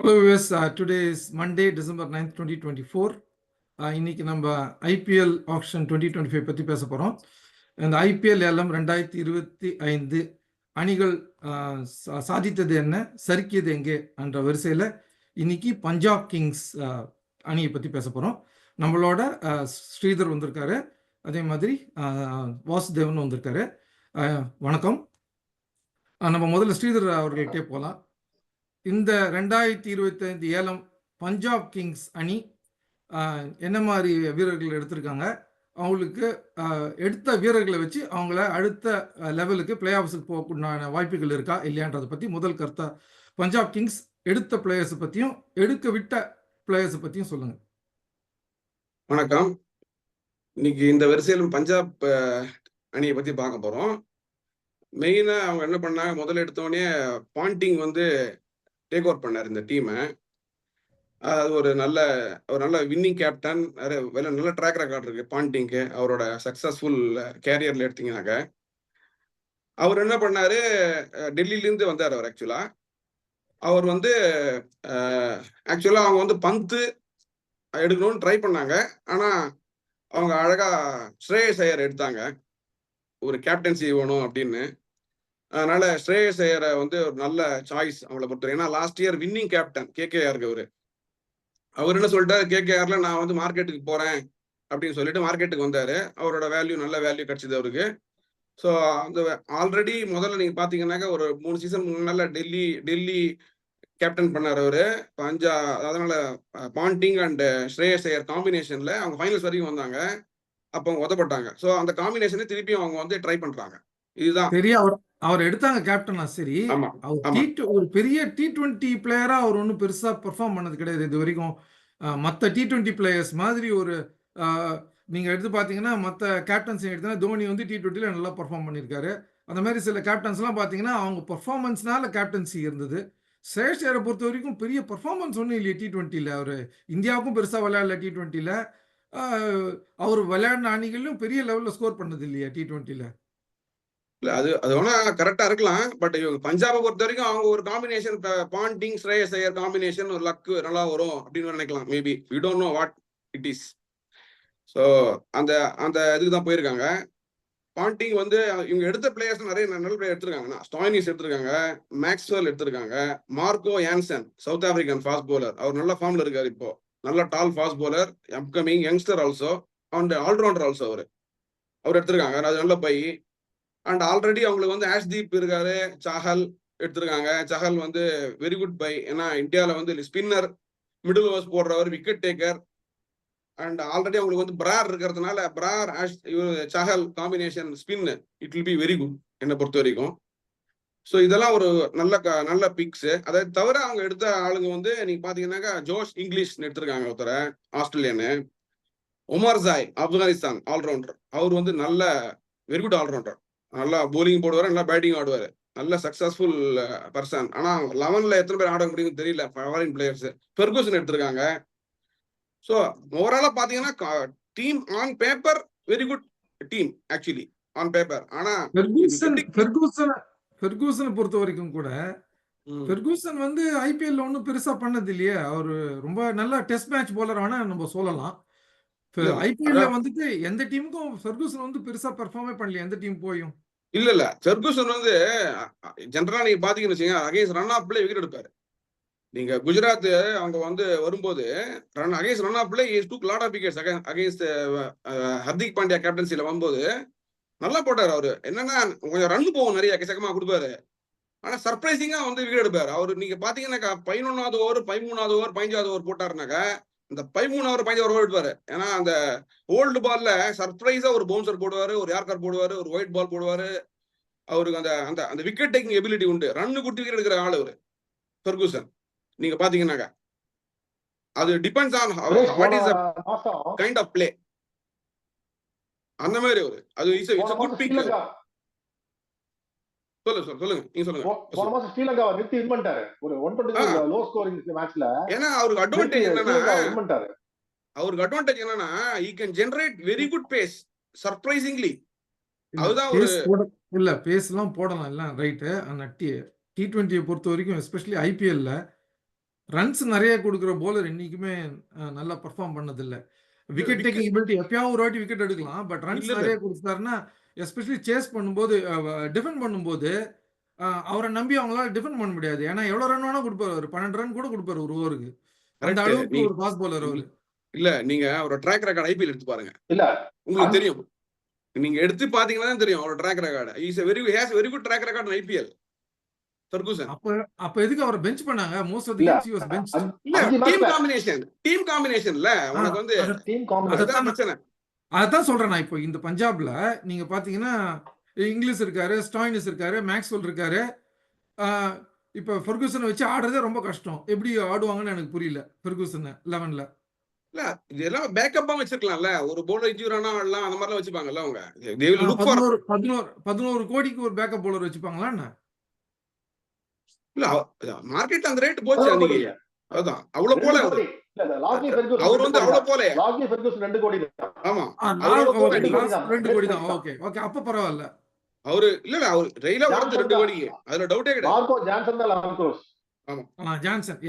Hello viewers, today is Monday, December 9th, 2024. இன்னைக்கு நம்ம IPL action 2025 பற்றி பேச போகிறோம். இந்த ஐபிஎல் ஏலம் 2025 அணிகள் சாதித்தது என்ன, சறுக்கியது எங்கே என்ற வரிசையில் இன்னைக்கு பஞ்சாப் கிங்ஸ் அணியை பற்றி பேச போகிறோம். நம்மளோட ஸ்ரீதர் வந்திருக்காரு, அதே மாதிரி வாசுதேவன் வந்திருக்காரு. வணக்கம். நம்ம முதல்ல ஸ்ரீதர் அவர்கள்ட்டே போகலாம். இந்த 2025 ஏலம் பஞ்சாப் கிங்ஸ் அணி என்ன மாதிரி வீரர்கள் எடுத்திருக்காங்க, அவங்களுக்கு எடுத்த வீரர்களை வச்சு அவங்கள அடுத்த லெவலுக்கு பிளே ஆஃப்ஸுக்கு போகக்கூடிய வாய்ப்புகள் இருக்கா இல்லையான்றதை பற்றி முதல் கருத்தா பஞ்சாப் கிங்ஸ் எடுத்த பிளேயர்ஸை பற்றியும் எடுக்க விட்ட பிளேயர்ஸை பற்றியும் சொல்லுங்க. வணக்கம். இன்னைக்கு இந்த வரிசையிலும் பஞ்சாப் அணியை பற்றி பார்க்க போகிறோம். மெயினாக அவங்க என்ன பண்ணாங்க, முதல்ல எடுத்தோடனே பாண்டிங் வந்து டேக் ஓவர் பண்ணார் இந்த டீமை. அது ஒரு நல்ல வின்னிங் கேப்டன், நல்ல ட்ராக் ரெக்கார்ட் இருக்கு பாண்டிங்க்கு. அவரோட சக்சஸ்ஃபுல் கேரியர்ல எடுத்தீங்கன்னாக்க அவர் என்ன பண்ணாரு, டெல்லியிலேருந்து வந்தார். அவர் வந்து ஆக்சுவலா அவங்க வந்து பந்து எடுக்கணும்னு ட்ரை பண்ணாங்க. ஆனா அவங்க அழகா ஸ்ரேயஸ் ஐயர் எடுத்தாங்க, ஒரு கேப்டன்சி வேணும் அப்படின்னு. அதனால ஸ்ரேயஸ் ஐயரை வந்து ஒரு நல்ல சாய்ஸ் அவங்கள பொறுத்தவரை. ஏன்னா லாஸ்ட் இயர் வின்னிங் கேப்டன் கேகேஆருக்கு அவர் என்ன சொல்லிட்டாரு, கேகேஆர்ல நான் வந்து மார்க்கெட்டுக்கு போறேன் அப்படின்னு சொல்லிட்டு மார்க்கெட்டுக்கு வந்தாரு. அவரோட நல்ல வேல்யூ கிடைச்சது அவருக்கு. ஸோ அந்த ஆல்ரெடி முதல்ல நீங்க பாத்தீங்கன்னாக்க ஒரு 3 சீசன் முன்னால டெல்லி கேப்டன் பண்ணார் அவரு அதனால பாண்டிங் அண்ட் ஸ்ரேயஸ் ஐயர் காம்பினேஷன்ல அவங்க ஃபைனல்ஸ் வரைக்கும் வந்தாங்க. அப்போ அவங்க உதப்பட்டாங்க. ஸோ அந்த காம்பினேஷனை திருப்பியும் அவங்க வந்து ட்ரை பண்றாங்க. இதுதான் பெரிய அவர் எடுத்தாங்க கேப்டனா. சரி, ஒரு பெரிய T20 பிளேயரா அவர் ஒன்றும் பெருசா பெர்ஃபார்ம் பண்ணது கிடையாது இது வரைக்கும். மற்ற T20 பிளேயர்ஸ் மாதிரி ஒரு நீங்க எடுத்து பார்த்தீங்கன்னா, மற்ற கேப்டன்ஸ் எடுத்தா தோனி வந்து T20ல நல்லா பெர்ஃபார்ம் பண்ணியிருக்காரு. அந்த மாதிரி சில கேப்டன்ஸ்லாம் பார்த்தீங்கன்னா அவங்க பெர்ஃபார்மன்ஸ்னால கேப்டன்சி இருந்தது. ஸ்ரேயஸ் ஐயரை பொறுத்த வரைக்கும் பெரிய பெர்ஃபார்மன்ஸ் ஒன்றும் இல்லையே T20ல. அவர் இந்தியாவுக்கும் பெருசாக விளையாடல T20ல. அவர் விளையாடின அணிகளிலும் பெரிய லெவலில் ஸ்கோர் பண்ணது இல்லையா T20ல. இல்ல அது வேணா கரெக்டா இருக்கலாம். பட் இவங்க பஞ்சாபை பொறுத்த வரைக்கும் அவங்க ஒரு combination, Ponting Shreyas Iyer combination ஒரு லக்கு நல்லா வரும் அப்படின்னு நினைக்கலாம். Maybe we don't know what it is. So அந்த இதுக்கு தான் போயிருக்காங்க. பாண்டிங் வந்து இவங்க எடுத்த பிளேயர்ஸ் நிறைய நல்ல பிளேயர் எடுத்திருக்காங்க. ஸ்டாய்னிஸ் எடுத்திருக்காங்க, மேக்ஸ்வெல் எடுத்திருக்காங்க, Marco Jansen south African fast bowler. அவர் நல்ல ஃபார்ம்ல இருக்காரு இப்போ. நல்ல tall fast bowler, upcoming youngster also and allrounder also. அவர் எடுத்திருக்காங்க. அது நல்ல பை. அண்ட் ஆல்ரெடி அவங்களுக்கு வந்து ஆஷ்தீப் இருக்காரு, சஹல் எடுத்திருக்காங்க. சஹல் வந்து வெரி குட் பை. ஏன்னா இந்தியாவில் வந்து ஸ்பின்னர், மிடில் ஓவர்ஸ் போடுறவர், விக்கெட் டேக்கர். அண்ட் ஆல்ரெடி அவங்களுக்கு வந்து பிரார் இருக்கிறதுனால Chahal combination spin it will be very good என்னை பொறுத்த வரைக்கும். ஸோ இதெல்லாம் ஒரு நல்ல பிக்ஸ். அதை தவிர அவங்க எடுத்த ஆளுங்க வந்து நீங்க பாத்தீங்கன்னாக்கா ஜோஷ் இங்கிலீஷ் எடுத்திருக்காங்க ஒருத்தர, ஆஸ்திரேலியனு. Omarzai Afghanistan allrounder. அவர் வந்து நல்ல வெரி குட் ஆல்ரவுண்டர். நல்லா போலிங் போடுவார், நல்லா பேட்டிங் ஆடுவார். நல்ல சக்சஸ்ஃபுல் பர்சன். ஆனா 11ல எத்தனை பேர் ஆட முடியும் தெரியல. ஃபாரின் பிளேயர்ஸ் ஃபெர்கூசன் எடுத்திருக்காங்க. ஸோ ஓவராலா பாத்தீங்கன்னா team on paper very good team actually on paper. ஆனா ஃபெர்கூசனை பொறுத்த வரைக்கும் கூட ஃபெர்கூசன் வந்து ஐபிஎல்ல ஒன்றும் பெருசா பண்ணது இல்லையே. அவர் ரொம்ப நல்ல டெஸ்ட் மேட்ச் போலர் வேணா நம்ம சொல்லலாம். ஐபிஎல்ல வந்துட்டு எந்த டீமுக்கும் ஃபெர்கூசன் வந்து பெருசா பெர்ஃபார்மே பண்ணல எந்த டீம் போயும். இல்ல ஃபெர்கூசன் வந்து ஜெனரலா நீங்க பாத்தீங்கன்னு வச்சுங்க, against run of play wicket எடுப்பாரு. நீங்க குஜராத் அவங்க வந்து வரும்போது against run of play took lot of wickets against Hardik Pandya கேப்டன்சில வரும்போது நல்லா போட்டாரு. அவரு என்னன்னா கொஞ்சம் ரன் போகும், நிறைய எக்கச்சக்கமா கொடுப்பாரு. ஆனா சர்ப்ரைசிங்கா வந்து விக்கெட் எடுப்பாரு. அவரு நீங்க பாத்தீங்கன்னாக்கா 11வது ஓவர், 13வது ஓவர், 15வது ஓவர் போட்டாருனாக்கா இந்த 13வது 15வது ஓவர் எடுப்பாரு. ஏன்னா அந்த ஓல்டு பால்ல சர்ப்ரைஸா ஒரு பவுன்சர் போடுவாரு, ஒரு யார்கர் போடுவாரு, ஒரு ஒயிட் பால் போடுவாரு. அவருக்கு அந்த விக்கெட் டேக்கிங் எபிலிட்டி உண்டு. ரன்னு குட்டி விக்கெட் எடுக்கிற ஆள் அவரு ஃபெர்கூசன். நீங்க பாத்தீங்கன்னாக்கா அது depends on what is kind of play. அந்த மாதிரி ஒரு அது இட்ஸ் a good pick. சொல்லுங்க நீங்க சொல்லுங்க. போன மாசம் ஸ்ரீலங்கா நிறுத்தி வின் பண்ணிட்டாரு ஒரு 120 லோ ஸ்கோரிங் மேட்ச்ல. ஏன்னா அவருக்கு அட்வான்டேஜ் என்னன்னா he can generate very good pace surprisingly. அதுதான் ஒரு இல்ல பேஸ்லாம் போடலாம் எல்லாம் ரைட். ஆனா T20 பொறுத்த வரைக்கும் எஸ்பெஷலி ஐபிஎல்ல ரன்ஸ் நிறைய கொடுக்குற போலர் இன்னைக்குமே நல்லா பெர்ஃபார்ம் பண்ணதில்ல. விக்கெட் விக்கெட் டேக்கிங் எபிலிட்டி எப்பயாவது ஒரு வாட்டி விக்கெட் எடுக்கலாம். பட் ரன்ஸ் இல்ல நிறைய கொடுத்தாருன்னா எஸ்பெஷலி சேஸ் பண்ணும்போது டிஃபெண்ட் பண்ணும்போது அவரை நம்பி அவங்களால டிஃபெண்ட் பண்ண முடியாது. ஏன்னா எவ்வளவு ரன் வேணா கொடுப்பாரு. ஒரு 12 ரன் கூட கொடுப்பாரு ஒரு ஓவருக்கு. அந்த கரெக்ட். அளவுக்கு நீ ஒரு ஃபாஸ்ட் பவுலர் அவரு. இல்ல நீங்க அவரோட ட்ராக் ரெக்கார்ட் ஐபிஎல் எடுத்து பாருங்க, இல்ல உங்களுக்கு தெரியும். நீங்க எடுத்து பாத்தீங்கன்னா தான் தெரியும் அவரோட track record. Is very good track record IPL Ferguson. அப்ப எதுக்கு அவரை பெஞ்ச் பண்ணாங்க? மோஸ்ட் ஆஃப் தி இல்ல கேம்ஸ் ஹி வாஸ் பெஞ்ச். இல்ல அஞ்சு டீம் காம்பினேஷன்ல உனக்கு வந்து டீம் காம்பினேஷன் அதுதான் பிரச்சனை. அதான் சொல்றேன் நான். இப்போ இந்த பஞ்சாப்ல நீங்க பாத்தீங்கன்னா இங்கிலீஷ் இருக்காரு, ஸ்டாயினிஸ் இருக்காரு, மேக்ஸ்வெல் இருக்காரு. இப்போ ஃபெர்குசனை வச்சு ஆடுறதே ரொம்ப கஷ்டம். எப்படி ஆடுவாங்கன்னு எனக்கு புரியல ஃபெர்குசன் 11ல. இல்ல இதெல்லாம் பேக்கப்பா வச்சிருக்கலாம்ல. ஒரு பவுலர் இன்ஜூரி ஆனா ஆடலாம், அந்த மாதிரிலாம் வச்சுப்பாங்கல்ல அவங்க. they will look for 11 கோடிக்கு ஒரு பேக்கப் பவுலர் வச்சுப்பாங்களா என்ன? இல்ல மார்க்கெட் அந்த ரேட் போச்சு அன்னைக்கு. அதுதான் அவ்வளவு போல அவரு. அவர் வந்து அவ்வளவு போல. லாஸ்லி ஃபெர்குசன் 2 கோடி தான். ஆமா ரெண்டு கோடி ரெண்டு தான். ஓகே ஓகே, அப்ப பரவாயில்ல. அவரு இல்ல அவர் ரெயில வரது 2 கோடிக்கு, அதுல டவுட்டே கிடையாது. மார்க்கோ ஜான்சன் தான் 11 crores. Johnson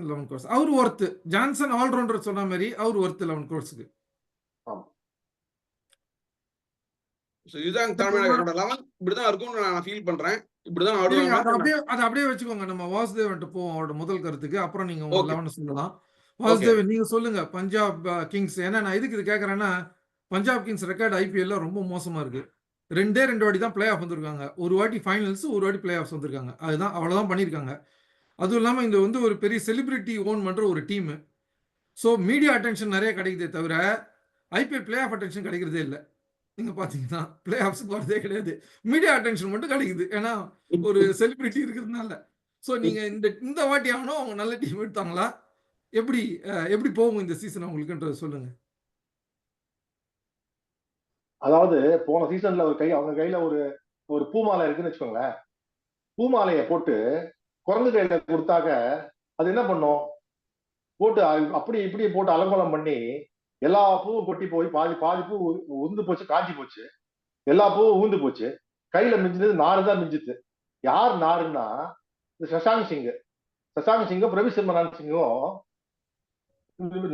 11 crores. அவர் ஒர்த். ஜான்சன் ஆல்ரவுண்டர் சொன்ன மாதிரி அவர் ஒர்த் 11 crores-க்கு. இதுதான் தலைமையான 11 இப்படிதான் இருக்கும்னு நான் ஃபீல் பண்றேன். இப்படிதான் ஆடுவாங்க. அதை அப்படியே வச்சுக்கோங்க. நம்ம வாசுதேவன்ட்டு போவோம் அவரோட முதல் கருத்துக்கு. அப்புறம் நீங்க உங்க 11 சொல்லலாம். வாசுதேவன் நீங்க சொல்லுங்க பஞ்சாப் கிங்ஸ். ஏன்னா நான் இதுக்கு இது கேட்கறேன்னா பஞ்சாப் கிங்ஸ் ரெக்கார்ட் ஐபிஎல்ல ரொம்ப மோசமா இருக்கு. 2 வாட்டி தான் பிளே ஆஃப் வந்திருக்காங்க. ஒரு வாட்டி ஃபைனல்ஸ், ஒரு வாட்டி பிளே ஆஃப்ஸ் வந்திருக்காங்க. அதுதான் அவ்வளவுதான் பண்ணியிருக்காங்க. அதுவும் இல்லாம இந்த வந்து ஒரு பெரிய செலிபிரிட்டி ஓன் பண்ற ஒரு டீம். ஸோ மீடியா அட்டென்ஷன் நிறைய கிடைக்குதே தவிர ஐபிஎல் பிளே ஆஃப் அட்டென்ஷன் கிடைக்கிறதே இல்லை. நீங்க பாத்தீங்கன்னா பிளே ஆஃப்ஸ் போறதே கிடையாது. மீடியா அட்டென்ஷன் மட்டும் கிடைக்குது. ஏன்னா ஒரு செலிபிரிட்டி இருக்கிறதுனால. ஸோ நீங்க இந்த வாட்டி ஆனோ அவங்க நல்ல டீம் எடுத்தாங்களா? எப்படி போகும் இந்த சீசன் அவங்களுக்குன்றத சொல்லுங்க. அதாவது போன சீசன்ல அவங்க கையில ஒரு பூமாலை இருக்குன்னு வச்சுக்கோங்களேன். பூமாலையை போட்டு குரங்கு கையில கொடுத்தாக்க அது என்ன பண்ணும்? போட்டு அப்படி இப்படி போட்டு அலங்கோலம் பண்ணி எல்லா பூவும் கொட்டி போய் பாதி பூ உந்து போச்சு, காஞ்சி போச்சு. எல்லா பூவும் ஊந்து போச்சு. கையில மிஞ்சினது நாறு தான் மிஞ்சுது. யார் நாருன்னா சஷாங்க் சிங்கும் பிரவி சிம்மரன் சிங்கும்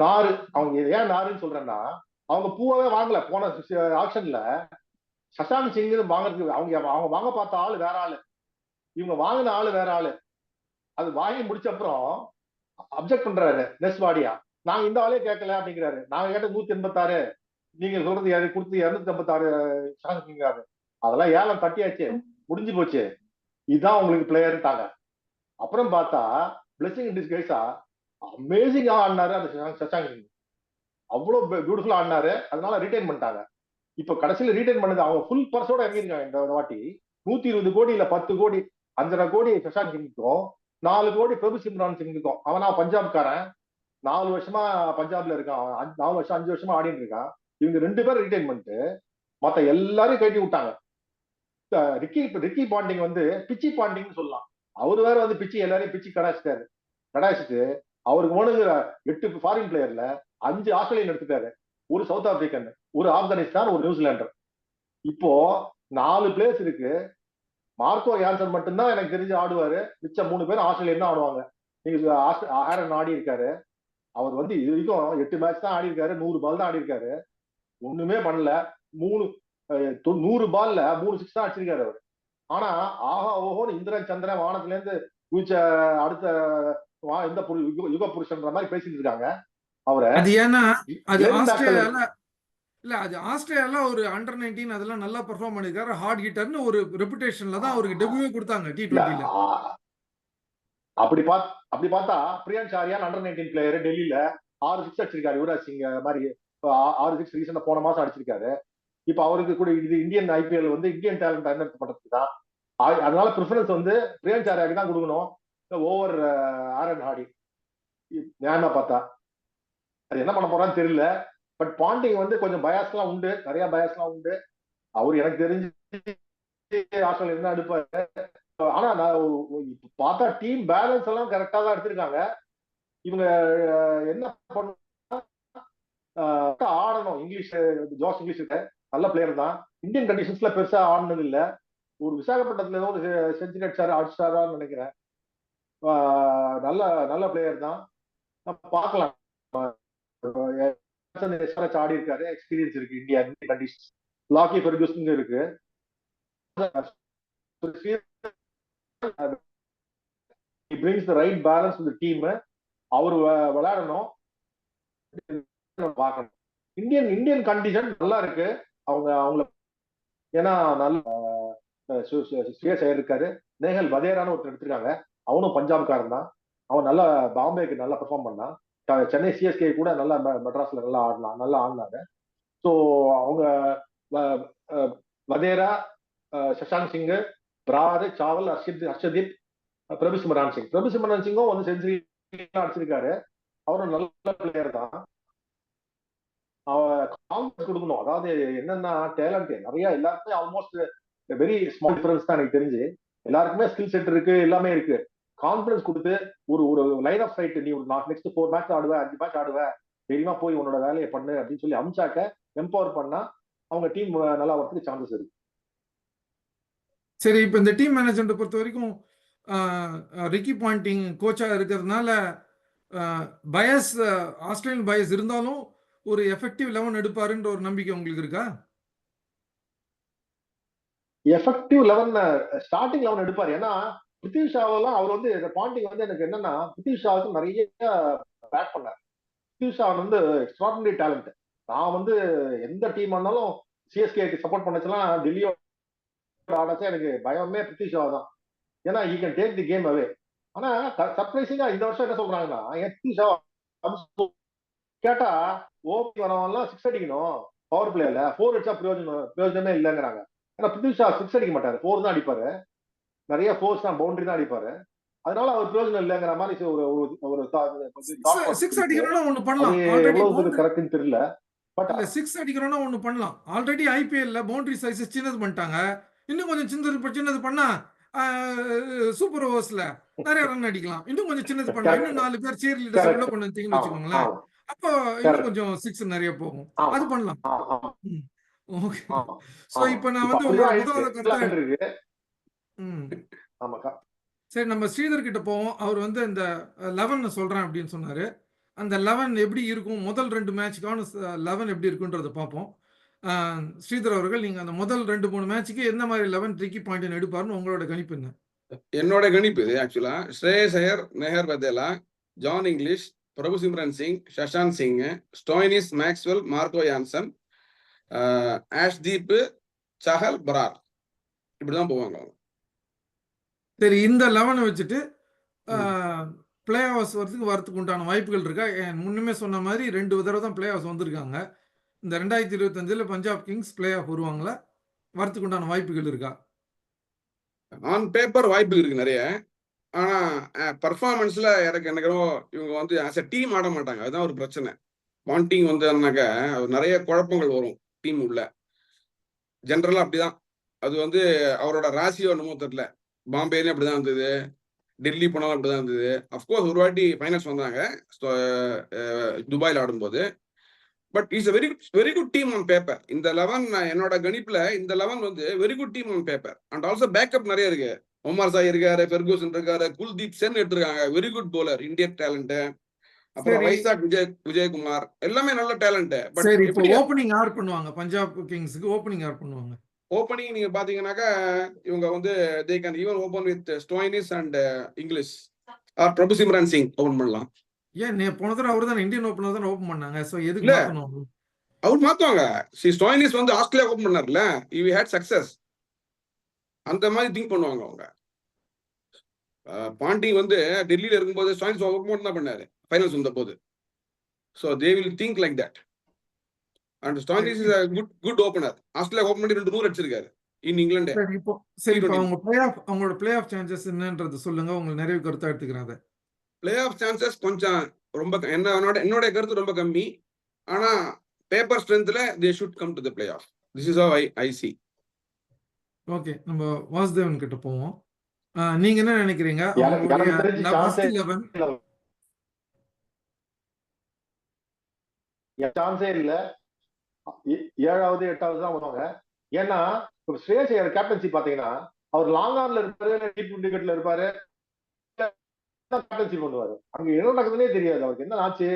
நாறு. அவங்க ஏன் நாருன்னு சொல்றேன்னா அவங்க பூவே வாங்கல. போன ஆக்ஷன்ல சஷாங்க் சிங் வாங்குறதுக்கு அவங்க வாங்க பார்த்த ஆளு வேற ஆளு, இவங்க வாங்கின ஆளு வேற ஆளு. அது வாங்கி முடிச்ச அப்புறம் அப்செக்ட் பண்றாரு நெஸ்வாடியா. நாங்க இந்த ஆளே கேட்கல அப்படிங்கிறாரு. நாங்க கேட்ட 186, நீங்க சொல்றது கொடுத்து 256 சஷாங்க் சிங். அதெல்லாம் ஏலம் தட்டியாச்சு, முடிஞ்சு போச்சு. இதுதான் உங்களுக்கு பிளேயர்ட்டாங்க. அப்புறம் பார்த்தா பிளெஸிங் இன் டிஸ்கைஸா அமேசிங்கா ஆடினாரு அந்த சஷாங்க் சிங். அவ்வளவு பியூட்டிஃபுல்லா ஆடினாரு. அதனால ரிட்டைன் பண்ணிட்டாங்க. இப்ப கடைசியில ரிட்டைன் பண்ணது அவங்க ஃபுல் பர்ஸோட இறங்கிருக்காங்க இந்த வாட்டி. 120 கோடி இல்ல 10 கோடி, 5.5 கோடி சஷாங்க் சிங்க்கும், 4 கோடி பிரபு சிம்ரான் சிங்குக்கும். அவனா பஞ்சாப்காரன், 4 வருஷமா பஞ்சாப்ல இருக்கான். 4 வருஷம் 5 வருஷமா ஆடிட்டு இருக்கான். இவங்க 2 பேரும் ரிட்டைன் பண்ணிட்டு மத்த எல்லாரையும் கட்டி விட்டாங்க. ரிக்கி பாண்டிங் வந்து பிச்சி பாண்டிங்னு சொல்லலாம். அவரு வேற வந்து பிச்சி எல்லாரையும் பிச்சி கடாச்சிட்டு அவருக்கு ஒண்ணுங்கிற 8 ஃபாரின் பிளேயர்ல 5 ஆஸ்திரேலியன் எடுத்துட்டாரு, ஒரு சவுத் ஆப்பிரிக்கன், ஒரு ஆப்கானிஸ்தான், ஒரு நியூசிலாண்டர். இப்போ 4 பிளேயர்ஸ் இருக்கு. மார்க்கோ யான்சன் மட்டும்தான் எனக்கு தெரிஞ்சு ஆடுவாரு. மிச்சம் 3 பேர் ஆஸ்திரேலியன் தான் ஆடுவாங்க. நீங்க ஆரன் ஆடி இருக்காரு. அவர் வந்து இது வரைக்கும் 8 மேட்ச் தான் ஆடி இருக்காரு, 100 பால் தான் ஆடி இருக்காரு, ஒண்ணுமே பண்ணல. 100 பால்ல 3 6 தான் அடிச்சிருக்காரு அவர். ஆனா ஆஹா ஓஹோன்னு இந்திரன் சந்திரன் வானத்துல இருந்து குதிச்ச அடுத்த இந்த யுக புருஷன்ற மாதிரி பேசிட்டு இருக்காங்க அவரை. அது ஏன்னா அது ஆஸ்திரேலியால இல்ல, அது ஆஸ்திரேலியால ஒரு அண்டர் 19 அதெல்லாம் நல்லா பெர்ஃபார்ம் பண்ணிருக்காரு. ஹார்ட் ஹிட்டர்னு ஒரு ரெபுடேஷன்ல தான் அவருக்கு டெபியூவே கொடுத்தாங்க T20ல. அப்படி பார்த்தா பிரியன்க் ஆரியான் அண்டர் 19 பிளேயர், டெல்லியில 6 6 அடிச்சிருக்காரு. யுவராஜ் சிங் மாதிரி 6 6 ரீசெண்டா போன மாசம் அடிச்சிருக்காரு. இப்ப அவருக்கு கூட இது இந்தியன் ஐபிஎல் வந்து இந்தியன் டேலண்ட் தேர்ந்தெடுக்கப்பட்டதுக்கு தான். அதனால ப்ரிஃபரன்ஸ் வந்து பிரியன்க் ஆரியாக்கு தான் கொடுக்கணும் ஓவர் ஆரன் ஹார்டி. நியாயமா பார்த்தா அது என்ன பண்ண போறான்னு தெரியல. பட் பாண்டிங் வந்து கொஞ்சம் பயாஸ்லாம் உண்டு, நிறைய பயாஸ்லாம் உண்டு. அவரு எனக்கு தெரிஞ்சு ஆஸ்திரேலியா என்ன எடுப்பாரு. ஆனா நான் பார்த்தா டீம் பேலன்ஸ் எல்லாம் கரெக்டா தான் எடுத்திருக்காங்க. இவங்க என்ன பண்ண ஆடணும். ஜோஸ் இங்கிலீஷ் நல்ல பிளேயர் தான். இந்தியன் கண்டிஷன்ஸ்ல பெருசா ஆடினது இல்ல. ஒரு விசாகப்பட்டினத்துல ஏதோ ஒரு செஞ்சுரி அடிச்சாரான்னு நினைக்கிறேன். நல்ல நல்ல பிளேயர் தான், பார்க்கலாம். ஆடி இருக்காரு, எக்ஸ்பீரியன்ஸ் இருக்கு இந்தியா கண்டிஷன். லாக்கி ஃபெர்கூசன் இருக்கு. He brings the right balance to the team. அவர் விளையாடணும், பார்க்கணும். இந்தியன் கண்டிஷன் நல்லா இருக்கு. அவங்க ஏன்னா நல்ல ஸ்ரேயஸ் ஐயர் இருக்காரு, நேஹல் வதேரான்னு ஒருத்தர் எடுத்திருக்காங்க, அவனும் பஞ்சாப்காரன் தான். அவன் நல்லா பாம்பேக்கு நல்லா பெர்ஃபார்ம் பண்ணான். சென்னை சிஎஸ்கே கூட நல்லா மெட்ராஸ்ல நல்லா ஆடினாங்க. ஸோ அவங்க வதேரா, சஷாங்க் சிங், பிரார், சாவல், ஹர்ஷதீப், பிரபுசிமரன் சிங்கும் வந்து செஞ்சுரி அடிச்சிருக்காரு. அவரும் நல்ல பிளேயர் தான். கான்ஃபிடன்ஸ் கொடுக்கணும். அதாவது என்னன்னா டேலண்ட் நிறைய எல்லாருக்குமே ஆல்மோஸ்ட் வெரி ஸ்மால் டிஃபரன்ஸ் தான் எனக்கு தெரிஞ்சு. எல்லாருக்குமே ஸ்கில் செட் இருக்கு, எல்லாமே இருக்கு. கான்ஃபிடன்ஸ் கொடுத்து ஒரு லைன் ஆஃப் ஃபைட், நீ ஒரு நெக்ஸ்ட் 4 மேட்ச் ஆடுவேன், 5 மேட்ச் ஆடுவேன், தைரியமா போய் உன்னோட வேலையை பண்ணு அப்படின்னு சொல்லி அம்சாக்க எம்பவர் பண்ணா அவங்க டீம் நல்லா வரதுக்கு சான்சஸ் இருக்கு. சரி, இப்போ இந்த டீம் மேனேஜ்மெண்ட் பொறுத்த வரைக்கும் ரிக்கி பாண்டிங் கோச்சா இருக்கிறதுனால பயஸ், ஆஸ்திரேலியன் பயஸ் இருந்தாலும் ஒரு எஃபெக்டிவ் 11 எடுப்பாருன்ற ஒரு நம்பிக்கை உங்களுக்கு இருக்கா? எஃபெக்டிவ் 11 ஸ்டார்டிங் 11 எடுப்பாரு. ஏன்னா பிருத்திவி ஷாவெல்லாம் அவர் வந்து பாண்டிங் வந்து எனக்கு என்னன்னா பிருத்திவி ஷாவுக்கு நிறைய பேட் பண்ணார். பிருத்திவி ஷா வந்து எக்ஸ்ட்ராடினரி டேலண்ட். நான் வந்து எந்த டீம் வந்தாலும் சிஎஸ்கேக்கு சப்போர்ட் பண்ணச்செல்லாம் டெல்லியோ ஆடச்சா எனக்கு பயமே பிருத்திவி ஷா தான். ஏன்னா he can take the game away. ஆனா சர்ப்ரைசிங்கா இந்த வருஷம் என்ன சொல்றாங்கன்னா பிருத்திவி ஷா கேட்டா ஓபி வரவெல்லாம் 6 அடிக்கணும், பவர் பிளேல 4 அடிச்சா பிரயோஜனமே இல்லைங்கிறாங்க. ஏன்னா பிருத்திவி ஷா 6 அடிக்க மாட்டாரு, 4 தான் அடிப்பாரு. நிறைய ஃபோர்ஸ் தான், பவுண்டரி தான் அடிப்பாரு. அதனால அவர் பிரயோஜனம் இல்லைங்கிற மாதிரி ஒரு 6 அடிக்கிறோம்னா ஒண்ணு பண்ணலாம். ஆல்ரெடி எவ்வளவு கரெக்ட்னு தெரியல. பட் இல்ல 6 அடிக்கிறோம்னா ஒண்ணு பண்ணலாம். ஆல்ரெடி ஐபிஎல்ல பவுண்டரி சைஸ் சின்னது பண்ணிட்டாங்க. இன்னும் கொஞ்சம் சின்னது பண்ணா சூப்பர் ஓவர்ஸ்ல நிறைய ரன் அடிக்கலாம். இன்னும் கொஞ்சம் சின்னது பண்ணா இன்னும் 4 பேர் சீர் லீடர்ஸ் உள்ள கொண்டு வந்தீங்கன்னு வச்சுக்கோங்களேன், அப்போ இன்னும் கொஞ்சம் 6 நிறைய போகும். அது பண்ணலாம். ஓகே. சோ இப்போ நான் வந்து உங்களோட முதல்ல கருத்து சரி, நம்ம ஸ்ரீதர் கிட்ட போவோம். அவர் வந்து இந்த 11 சொல்றேன் அப்படின்னு சொன்னாரு. அந்த 11 எப்படி இருக்கும், முதல் 2 மேட்சுக்கான 11 எப்படி இருக்குன்றத பார்ப்போம். ஸ்ரீதர் அவர்கள், நீங்க அந்த முதல் 2-3 மேட்சுக்கு எந்த மாதிரி 11 ட்ரிக்கி பாயிண்ட் எடுப்பாருன்னு உங்களோட கணிப்பு என்ன? என்னோட கணிப்பு actually Shreyas Iyer, Nehal Wadhera, John Inglis, Prabhsimran Singh, Shashank Singh, Stoinis, Maxwell, Marco Jansen, Arshdeep, Chahal, Brar, இப்படிதான் போவாங்க. சரி, இந்த 11 வச்சுட்டு பிளே ஆஃப்ஸ் வரதுக்கு உண்டான வாய்ப்புகள் இருக்கா? முன்னுமே சொன்ன மாதிரி 2 தடவை தான் பிளே ஆஃப்ஸ் வந்திருக்காங்க. இந்த 2025 பஞ்சாப் கிங்ஸ் பிளே ஆஃப் வருவாங்களா? வரதுக்கு உண்டான வாய்ப்புகள் இருக்கா? ஆன் பேப்பர் வாய்ப்பு இருக்கு நிறைய. ஆனா பர்ஃபார்மன்ஸ்ல எனக்கு இவங்க வந்து ஆஸ் எ டீம் ஆட மாட்டாங்க. அதுதான் ஒரு பிரச்சனை. பாண்டிங் வந்தாக்க நிறைய குழப்பங்கள் வரும் டீம் உள்ள. ஜென்ரலா அப்படிதான். அது வந்து அவரோட ராசியோ என்னமோ தெரியல. பாம்பேலையும் அப்படிதான் இருந்தது, டெல்லி போனாலும் அப்படிதான் இருந்தது. அஃப்கோர்ஸ் ஒரு வாட்டி ஃபைனல்ஸ் வந்தாங்க துபாயில் ஆடும்போது. But is very good team on paper. இந்த 11 என்னோட கணிப்புல இந்த 11 வந்து very good team on paper. And also backup நிறைய இருக்கு. ஒமார் சாய் இருக்காரு, ஃபெர்கூசன் இருக்காரு, குல்தீப் சென் எடுத்திருக்காங்க, very good bowler, Indian talent. அப்புறம் வைசாக் விஜயகுமார், எல்லாமே நல்ல டேலண்ட். பட் ஓபனிங் யார் பண்ணுவாங்க? பஞ்சாப் கிங்ஸ்க்கு ஓபனிங் யார் பண்ணுவாங்க? ஓபனிங் நீங்க பாத்தீங்கன்னாக்கா இவங்க வந்து they can even open with Stoinis and English or Prabhsimran Singh open பண்ணலாம். ஏன் போன தடவை அவர் தான் இந்தியன் ஓபனர் தான் ஓபன் பண்ணாங்க. சோ எதுக்கு மாத்தணும்? அவர் மாத்துவாங்க. ஸ்டோய்னிஸ் வந்து ஆஸ்திரேலியா ஓபன் பண்ணார்ல, he had success. அந்த மாதிரி திங்க் பண்ணுவாங்க அவங்க. பாண்டிங் வந்து டெல்லியில இருக்கும்போது ஸ்டோய்னிஸ் ஓபன் தான் பண்ணாரு ஃபைனல்ஸ் வந்த போது. so they will think like that. and Stoinis is a good opener. Australia open பண்ணி 2 நூறு அடிச்சிருக்காரு in England. சரி, இப்போ அவங்களோட பிளே ஆஃப் சான்சஸ் என்னன்றது சொல்லுங்க. உங்களுக்கு நிறைய கருத்து எடுத்துக்கிறாங்க. பிளே ஆஃப் சான்சஸ் கொஞ்சம் ரொம்ப என்னோட கருத்து ரொம்ப கம்மி. ஆனா paper ஸ்ட்ரென்த்ல they should come to the playoff. This is how I see. Okay, நம்ம வாசுதேவன் கிட்ட போவோம். நீங்க என்ன நினைக்கிறீங்க? சான்ஸே இல்ல, 7வது 8வது தான் வருவாங்க. ஏன்னா ஸ்ரேயஸ் ஐயர் கேப்டன்சி பாத்தீங்கன்னா அவர் லாங் ஆன்ல இருப்பாரு, டீப் விக்கெட்ல இருப்பாரு, கேப்டன்சி பண்ணுவாரு. அங்க என்ன நடக்குதுன்னே தெரியாது. அவருக்கு என்ன ஆச்சு,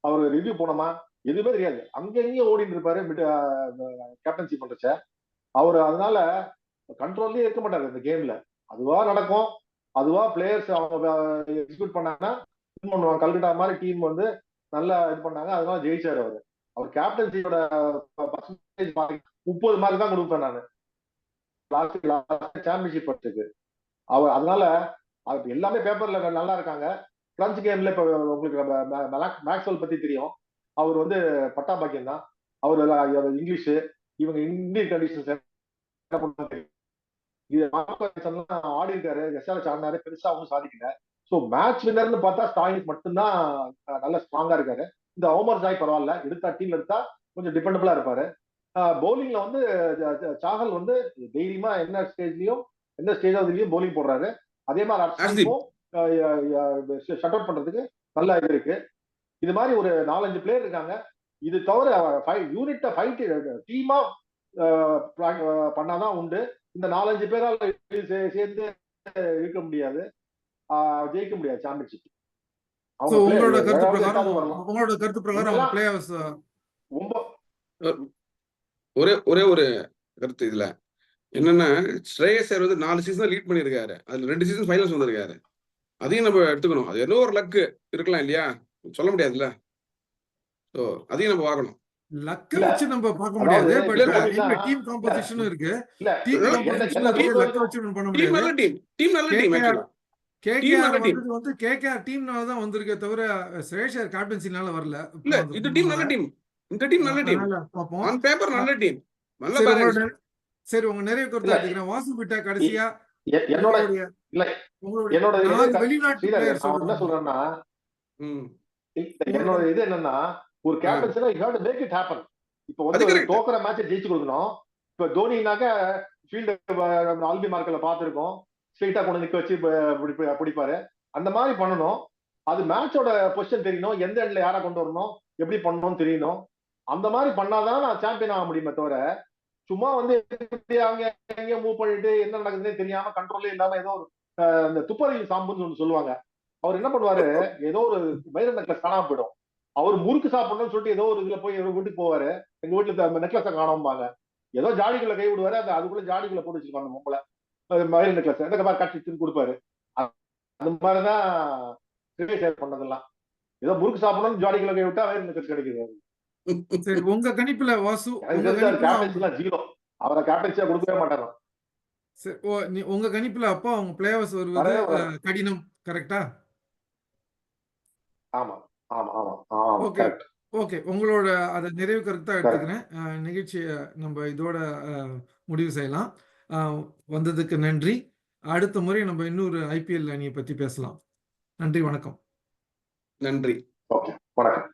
அவர் ரிவ்யூ போனோமா எதுவுமே தெரியாது. அங்க இங்கேயும் ஓடிட்டு இருப்பாரு கேப்டன்சி பண்றச்ச. அவர் அதனால கண்ட்ரோல்லயே இருக்க மாட்டாரு இந்த கேம்ல. அதுவா நடக்கும், அதுவா பிளேயர்ஸ் அவங்க எக்ஸிக்யூட் பண்ணாங்கன்னா பண்ணுவாங்க. கல்கட்டா மாதிரி டீம் வந்து நல்லா இது பண்ணாங்க, அதனால ஜெயிச்சாரு அவரு. அவர் கேப்டன்சியோட பர்சன்டேஜ் 30 மார்க் தான் கொடுப்பேன் நான் சாம்பியன்ஷிப் பட்டுக்கு. அவர் அதனால எல்லாமே பேப்பர்ல நல்லா இருக்காங்க. பிரெஞ்சு கேம்ல இப்ப உங்களுக்கு மேக்ஸ்வெல் பத்தி தெரியும். அவர் வந்து பட்டாபாக்கியம் தான். அவர் இங்கிலீஷ், இவங்க இந்தியன் கண்டிஷன்ஸ் என்ன பண்ணுவாங்க, இது ஆடி இருக்காரு, எஸ்ஆர்எச் ஆடினாரு, பெருசா ஒன்றும் சாதிக்கல. சோ மேட்ச் வின்னர்னு பார்த்தா ஸ்டாயினிஸ் மட்டும்தான் நல்ல ஸ்ட்ராங்கா இருக்காரு. இந்த ஓமர் ஜாய் பரவாயில்ல, எடுத்தா டீம் எடுத்தா கொஞ்சம் டிபெண்டபிளா இருப்பாரு. பவுலிங்ல வந்து சாகல் வந்து தைரியமா என்ன ஸ்டேஜ்லயும் எந்த ஸ்டேஜ்லயும் பவுலிங் போடுறாரு. அதே மாதிரி அர்ஷதீப்பும் ஷட் அவுட் பண்றதுக்கு நல்லா இது இருக்கு. இது மாதிரி ஒரு 4-5 பிளேயர் இருக்காங்க. இது தவிர யூனிட்ட ஃபைட் டீமா பண்ணாதான் உண்டு. இந்த 4-5 பேரால் சேர்ந்து இருக்க முடியாது, ஜெயிக்க முடியாது சாம்பியன்ஷிப். உங்களோட கருத்து பிரகாரம் பிளேயர்ஸ் ரொம்ப ஒரே ஒரு கருத்து இதுல என்னன்னா, ஸ்ரேயஸ் ஐயர் வந்து 4 சீசன் லீட் பண்ணிருக்காரு. அதுல 2 சீசன் ஃபைனல்ஸ் வந்திருக்காரு. அதையும் நம்ம எடுத்துக்கணும். அது ஏதோ ஒரு லக்கு இருக்கலாம் இல்லையா, சொல்ல முடியாதுல்ல. சோ அதையும் நம்ம பார்க்கணும். லக்க வச்சு நம்ம பார்க்க முடியாது. பட் டீம் காம்போசிஷனும் இருக்கு. டீம் காம்போசிஷன் லக்க வச்சு பண்ண முடியாது. டீம் நல்ல டீம் ஆக்சுவலா. கேகேஆர் வந்து கேகேஆர் டீம்னால தான் வந்திருக்கே தவிர ஸ்ரேயஸ் ஐயர் கேப்டன்சினால வரல. இல்ல, இது டீம் நல்ல டீம். இந்த டீம் நல்ல டீம். பாப்போம். ஆன் பேப்பர் நல்ல டீம். நல்ல பேலன்ஸ். சரி, உங்க நிறைய கருத்து எடுத்துக்கிறேன். வாசு கிட்ட கடைசியா என்னோட வெளிநாட்டு பிளேயர் என்ன சொல்றேன்னா, என்னோட இது என்னன்னா, ஒரு கேப்டன்சினா you have to make it happen. இப்போ வந்து தோக்குற மேட்சை ஜெயிச்சு கொடுக்கணும். இப்போ தோனினாக்க ஃபீல்டு ஆல்பி மார்க்கெட்ல பார்த்துருக்கோம், ஸ்ட்ரெயிட்டா கொண்டு நிக்க வச்சு பிடிப்பாரு. அந்த மாதிரி பண்ணணும். அது மேட்சோட பொசிஷன் தெரியணும், எந்த எண்ட்ல யாரை கொண்டு வரணும், எப்படி பண்ணணும்னு தெரியணும். அந்த மாதிரி பண்ணாதான் நான் சாம்பியன் ஆக முடியுமே தவிர, சும்மா வந்து அங்க எங்க மூவ் பண்ணிட்டு என்ன நடக்குதுன்னே தெரியாம கண்ட்ரோலே இல்லாம ஏதோ இந்த துப்பறியும் சாம்புன்னு ஒண்ணு சொல்லுவாங்க. அவர் என்ன பண்ணுவாரு, ஏதோ ஒரு வைர நெக்லஸ் காணாம போயிடும். அவர் முறுக்கு சாப்பிடணும்னு சொல்லிட்டு ஏதோ ஒரு இதுல போய் வீட்டுக்கு போவாரு. எங்க வீட்டுல நெக்லஸை காணாமபாங்க. ஏதோ ஜாடிக்குள்ள கை விடுவாரு, அதுக்குள்ள ஜாடிக்குள்ள போட்டு வச்சிருப்பாங்க பொம்பளை வைர நெக்லஸ். எந்த மாதிரி கட்சி கொடுப்பாரு. அந்த மாதிரிதான் பண்ணதெல்லாம். ஏதோ முறுக்கு சாப்பிடணும்னு ஜாடிக்குள்ள கை விட்டா வைர நெக்லஸ் கிடைக்குது. சரி, உங்க கணிப்புல வாசு ஜீரோ, அவரை கேப்டன்சியா கொடுக்கவே மாட்டாங்க. சரி, உங்க கணிப்புல அப்போ அவங்க பிளேயர்ஸ் வருவது கடினம், கரெக்டா? ஆமா ஆமா ஆமா. ஓகே ஓகே, உங்களோட அதை நிறைவு கருத்தா எடுத்துக்கிறேன். நிகழ்ச்சியை நம்ம இதோட முடிவு செய்யலாம். வந்ததுக்கு நன்றி. அடுத்த முறை நம்ம இன்னொரு ஐபிஎல் அணியை பத்தி பேசலாம். நன்றி, வணக்கம். நன்றி. ஓகே, வணக்கம்.